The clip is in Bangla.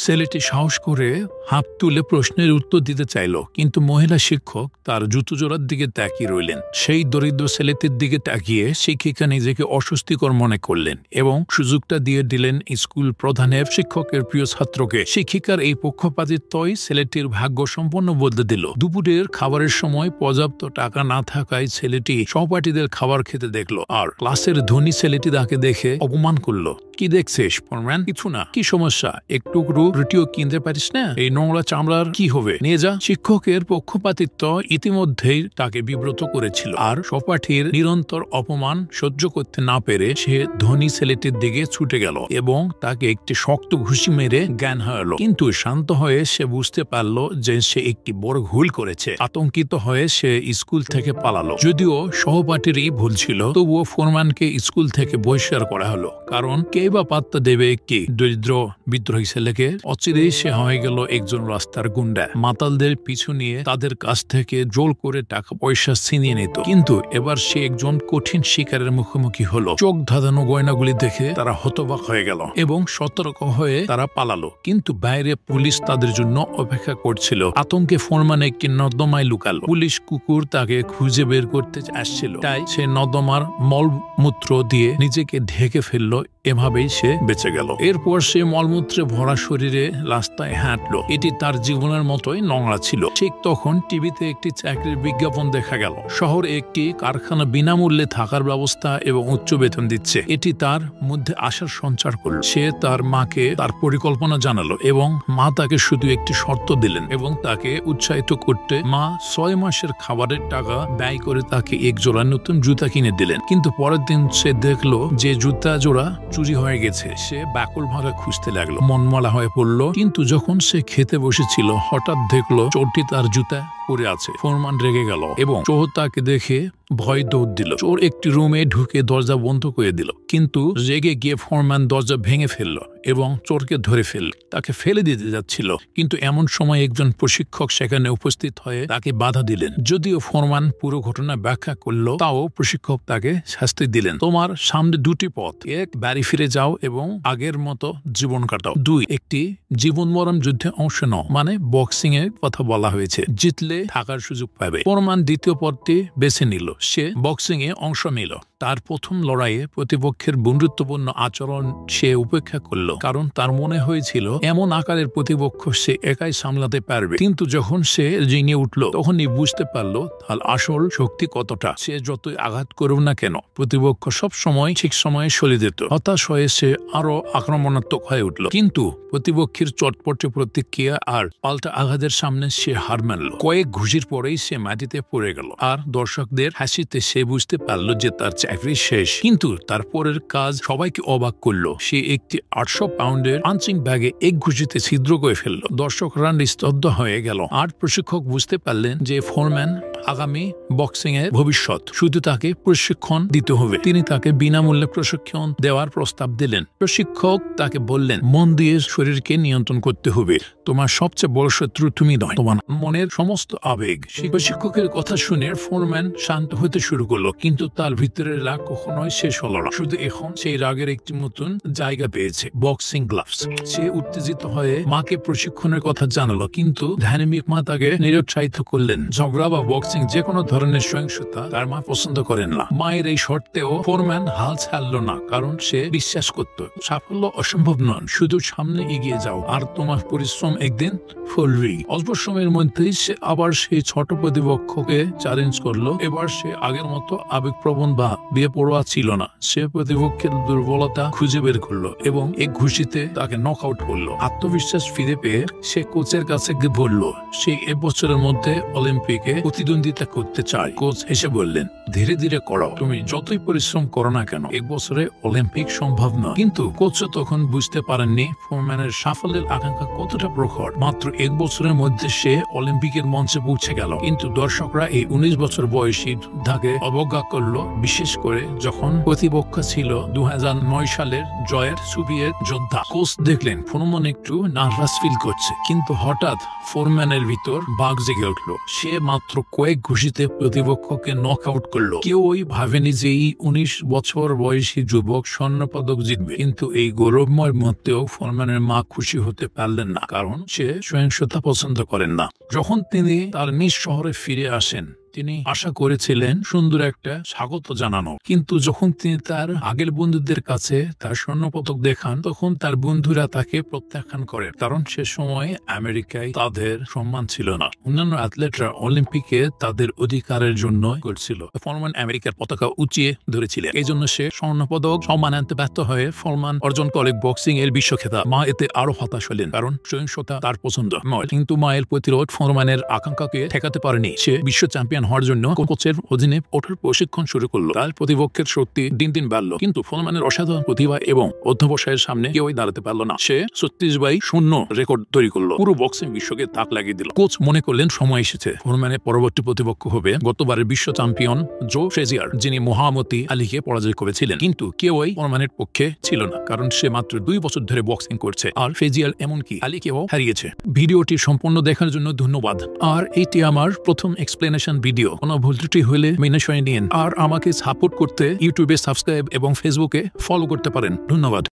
ছেলেটি সাহস করে হাত তুলে প্রশ্নের উত্তর দিতে চাইল, কিন্তু মহিলা শিক্ষক তার জুতো জোড়ার দিকে তাকিয়ে রইলেন। সেই দরিদ্র ছেলেটির দিকে তাকিয়ে শিক্ষিকা নিজেকে অস্বস্তিকর মনে করলেন এবং সুযোগটা দিয়ে দিলেন স্কুল প্রধানের শিক্ষকের প্রিয় ছাত্রকে। শিক্ষিকার এই পক্ষপাতিত্বই ছেলেটির ভাগ্য সম্পন্ন বদলে দিল। দুপুরের খাবারের সময় পর্যাপ্ত টাকা না থাকায় ছেলেটি সহপাঠীদের খাবার খেতে দেখলো, আর ক্লাসের ধনী ছেলেটি তাকে দেখে অপমান করলো। কি দেখছিস ফোরম্যান? কিছু না। কি সমস্যা? একটু রুটিও কিনতে পারিস না? এই নোংরা চামড়ার কি হবে? নিয়ে যা। শিক্ষকের পক্ষপাতিত্ব ইতিমধ্যেই তাকে বিব্রত করেছিল, আর সহপাঠীর নিরন্তর অপমান সহ্য করতে না পেরে সে ধনী ছেলেটির দিকে ছুটে গেল এবং তাকে একটি শক্ত ঘুষি মেরে জ্ঞান হারালো। কিন্তু শান্ত হয়ে সে বুঝতে পারল যে সে একটি বড় ভুল করেছে। আতঙ্কিত হয়ে সে স্কুল থেকে পালালো। যদিও সহপাঠীরই ভুল ছিল, তবুও ফোরম্যানকে স্কুল থেকে বহিষ্কার করা হলো, কারণ কে বা পাত্তা দেবে একটি দরিদ্র বিদ্রোহী ছেলেকে? অচিরেই সে হয়ে গেল একজন রাস্তার গুন্ডা। মাতালদের পিছু নিয়ে তাদের কাছ থেকে জোর করে টাকা পয়সা ছিনিয়ে নিত। কিন্তু এবার সে একজন কঠিন শিকারের মুখোমুখি হলো। চোখ ধাঁধানো গয়নাগুলি দেখে তারা হতবাক হয়ে গেল এবং সতর্ক হয়ে তারা পালালো। কিন্তু বাইরে পুলিশ তাদের জন্য অপেক্ষা করছিল। আতঙ্কে ফোরম্যান একটি নর্দমায় লুকালো। পুলিশ কুকুর তাকে খুঁজে বের করতে আসছিল, তাই সে নর্দমার মলমূত্র দিয়ে নিজেকে ঢেকে ফেললো। এভাবেই সে বেঁচে গেল। এরপর সে মলমূত্রে ভরা শরীরে রাস্তায় হাঁটলো। এটি তার জীবনের মতোই নোংরা ছিল। ঠিক তখন টিভিতে একটি চাকরির বিজ্ঞাপন দেখা গেল। শহরে একটি কারখানা বিনামূল্যে থাকার ব্যবস্থা এবং উচ্চ বেতন দিচ্ছে। এটি তার মধ্যে আশার সঞ্চার করল। সে তার মাকে তার পরিকল্পনা জানালো এবং মা তাকে শুধু একটি শর্ত দিলেন এবং তাকে উৎসাহিত করতে মা 6 মাসের খাবারের টাকা ব্যয় করে তাকে এক জোড়া নতুন জুতা কিনে দিলেন। কিন্তু পরের দিন সে দেখলো যে জুতা জোড়া চুরি হয়ে গেছে। সে ব্যাকুল ভাবে খুঁজতে লাগলো, মনমলা হয়ে পড়লো। কিন্তু যখন সে খেতে বসেছিল, হঠাৎ দেখলো চোরটি তার জুতা পরে আছে। ফোরম্যান রেগে গেল এবং চোর তাকে দেখে ভয় দৌড় দিল। চোর একটি রুমে ঢুকে দরজা বন্ধ করে দিল, কিন্তু রেগে গিয়ে ফোরম্যান দরজা ভেঙে ফেলল এবং চোরকে ধরে ফেলল। তাকে ফেলে দিতে যাচ্ছিল, কিন্তু এমন সময় একজন প্রশিক্ষক সেখানে উপস্থিত হয়ে তাকে বাধা দিলেন। যদিও ফোরম্যান পুরো ঘটনা ব্যাখ্যা করল, তাও প্রশিক্ষক তাকে শাস্তি দিলেন। তোমার সামনে দুটি পথ, এক বাড়ি ফিরে যাও এবং আগের মতো জীবন কাটাও, 2 একটি জীবন মরণ যুদ্ধে অংশ নাও, মানে বক্সিং এর কথা বলা হয়েছে। জিতলে থাকার সুযোগ পাবে। ফোরম্যান দ্বিতীয় পথটি বেছে নিল। সে বক্সিং এ অংশ নিল। তার প্রথম লড়াইয়ে প্রতিপক্ষের বন্ধুত্বপূর্ণ আচরণ সে উপেক্ষা করল, কারণ তার মনে হয়েছিল এমন আকারের প্রতিপক্ষ সে একাই সামলাতে পারবে। কিন্তু যখন সে রিংয়ে উঠল, তখনই বুঝতে পারল তার আসল শক্তি কতটা। সে যতই আঘাত করুক না কেন, প্রতিপক্ষ সব সময় ঠিক সময়ে সরে যেত। হতাশ হয়ে সে আরো আক্রমণাত্মক হয়ে উঠল, কিন্তু প্রতিপক্ষের চটপটে প্রতিক্রিয়া আর পাল্টা আঘাতের সামনে সে হার মানল। কয়েক ঘুষির পরেই সে মাটিতে পড়ে গেল, আর দর্শকদের হাসিতে সে বুঝতে পারল যে তার চাকরি শেষ। কিন্তু তার পরের কাজ সবাইকে অবাক করলো। সে একটি 800 পাউন্ডের পাঞ্চিং ব্যাগে এক ঘুষিতে ছিদ্র করে ফেলল। দর্শকরা নিস্তব্ধ হয়ে গেল, আর প্রশিক্ষক বুঝতে পারলেন যে ফোরম্যান আগামী বক্সিং এর ভবিষ্যৎ। শুধু তাকে প্রশিক্ষণ দিতে হবে। তিনি তাকে বিনামূল্যে প্রশিক্ষণ দেওয়ার প্রস্তাব দিলেন। প্রশিক্ষক তাকে বললেন, মন দিয়ে শরীরকে নিয়ন্ত্রণ করতে হবে। তোমার সবচেয়ে বড় শত্রু তুমি নয়, তোমার মনের সমস্ত আবেগ। প্রশিক্ষকের কথা শুনে ফোরম্যান শান্ত হতে শুরু করলো, কিন্তু তার ভিতরের রাগ কখনোই শেষ হলো না। শুধু এখন সেই রাগের একটি নতুন জায়গা পেয়েছে, বক্সিং গ্লাভস। সে উত্তেজিত হয়ে মাকে প্রশিক্ষণের কথা জানালো, কিন্তু ধার্মিক মা তাকে নিরুৎসাহিত করলেন। ঝগড়া বা বক্সিং যে কোনো ধরনের সহিংসতা তার মা পছন্দ করেন না। মায়ের এই শর্তেও ফোরম্যান হাল ছাড়ল না, কারণ সে বিশ্বাস করত সাফল্য অসম্ভব নয়, শুধু সামনে এগিয়ে যাও আর তোমার পরিশ্রম একদিন ফলবেই। অল্প সময়ের মধ্যেই সে আবার সেই ছোট প্রতিপক্ষকে চ্যালেঞ্জ করলো। এবার সে আগের মতো আবেগপ্রবণ বা বেপরোয়া ছিল না। সে প্রতিপক্ষের দুর্বলতা খুঁজে বের করলো এবং এক ঘুষিতে তাকে নক আউট করলো। আত্মবিশ্বাস ফিরে পেয়ে সে কোচের কাছে গিয়ে বলল সে এবছরের মধ্যে অলিম্পিকে প্রতিদ্বন্দ্বিতা করতে চায়। কোচ এসে বললেন, ধীরে ধীরে করো, তুমি যতই পরিশ্রম করো না কেন, এক বছরে অলিম্পিক সম্ভব নয়। কিন্তু কোচ তখন বুঝতে পারেননি ফোরম্যানের সাফল্যের আকাঙ্ক্ষা কতটা প্রখর। মাত্র এক বছরের মধ্যে সে অলিম্পিকের মঞ্চে মঞ্চে পৌঁছে গেল, কিন্তু দর্শকরা এই 19 বছর বয়সী যোদ্ধাকে অবজ্ঞা করলো, বিশেষ করে যখন প্রতিপক্ষ ছিল 2009 সালের জয়ের সোভিয়েত যোদ্ধা। কোচ দেখলেন ফোরম্যান একটু নার্ভাস ফিল করছে, কিন্তু হঠাৎ ফোরম্যানের ভিতর বাঘ জেগে উঠলো। সে মাত্র কয়েক ঘুষিতে প্রতিপক্ষকে নক আউট করলো। কেউই ভাবেনি যে এই 19 বছর বয়সী যুবক স্বর্ণপদক জিতবে, কিন্তু এই গৌরবময় মতেও ফোরম্যানের মা খুশি হতে পারলেন না, কারণ সে সহিংসতা পছন্দ করেন না। যখন তিনি তার নিজ শহরে ফিরে আসেন, তিনি আশা করেছিলেন সুন্দর একটা স্বাগত জানানো, কিন্তু যখন তিনি তার আগের বন্ধুদের কাছে তার স্বর্ণপদক দেখান, তখন তার বন্ধুরা তাকে প্রত্যাখ্যান করে, কারণ সে সময় আমেরিকায় তাদের সম্মান ছিল না। অন্যান্য অ্যাথলেটরা অলিম্পিকে তাদের অধিকারের জন্য করছিল। ফোরম্যান আমেরিকার পতাকা উঁচিয়ে ধরেছিলেন, এই জন্য সে স্বর্ণপদক সম্মান আনতে ব্যর্থ হয়ে ফোরম্যান অর্জন করে বক্সিং এর বিশ্ব খেতাব। মা এতে আরো হতাশ হলেন, কারণ সহিংসতা তার পছন্দ নয়, কিন্তু মায়ের প্রতিরোধ ফোরম্যানের আকাঙ্ক্ষাকে ঠেকাতে পারেনি। সে বিশ্ব চ্যাম্পিয়ন হওয়ার জন্য কোচের অধীনে ওঠার প্রশিক্ষণ শুরু করলো। তার প্রতিপক্ষের শক্তি দিন দিন বাড়লো, কিন্তু ফোরম্যানের অসাধারণ প্রতিভা এবং অধ্যবসায়ের সামনে কেউই দাঁড়াতে পারলো না। সে 36/0 রেকর্ড তৈরি করলো, পুরো বক্সিং বিশ্বকে তাক লাগিয়ে দিল। কোচ মনে করলেন সময় এসেছে, ফোরম্যানের পরবর্তী প্রতিপক্ষ হবে গতবারের বিশ্ব চ্যাম্পিয়ন জো ফ্রেজিয়ার, যিনি মোহাম্মদ আলীকে পরাজয় করেছিলেন। কিন্তু কেউই ফোরম্যানের পক্ষে ছিল না, কারণ সে মাত্র 2 বছর ধরে বক্সিং করছে, আর ফ্রেজিয়ার এমনকি আলীকেও হারিয়েছে। ভিডিওটি সম্পূর্ণ দেখার জন্য ধন্যবাদ। আর এটি আমার প্রথম এক্সপ্লেনেশন ভিডিও। কোনো ভুল ত্রুটি হলে মেনে সয়ে নিন, আর আমাকে সাপোর্ট করতে ইউটিউবে সাবস্ক্রাইব এবং ফেসবুকে ফলো করতে পারেন। ধন্যবাদ।